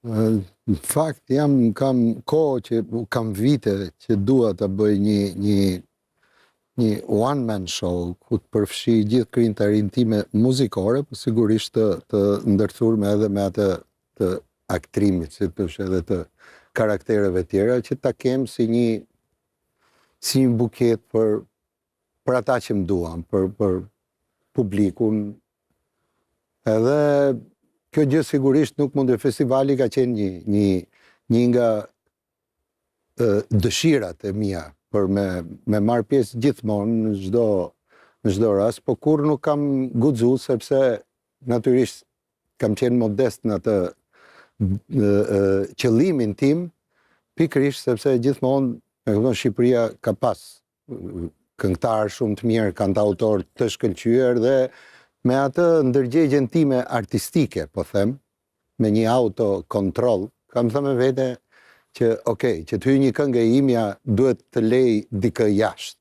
Në fakt, kam kohë që kam vite që dua të bëj një one-man show ku të përfshi gjithë krijimtarinë time muzikore, por sigurisht të ndërthurme edhe me atë të aktrimit, si thosh, edhe të karaktereve tjera, që ta kem si një buket për ata që më duan, për publikun. Edhe kjo gjë sigurisht nuk mund të festivali ka qenë një nga dëshirat e mia për me marrë pjesë gjithmonë në çdo rast, po kur nuk kam guxu sepse natyrisht kam qenë modest në atë qëllimin tim, pikërisht sepse gjithmonë Shqipëria ka pas këngëtarë shumë të mirë, kantautor të shkëlqyer dhe me atë ndërgjegjen time artistike, po them, me një autokontroll, kam thënë me vete që, që të hyjë një këngë e imja duhet të lej dikë jashtë.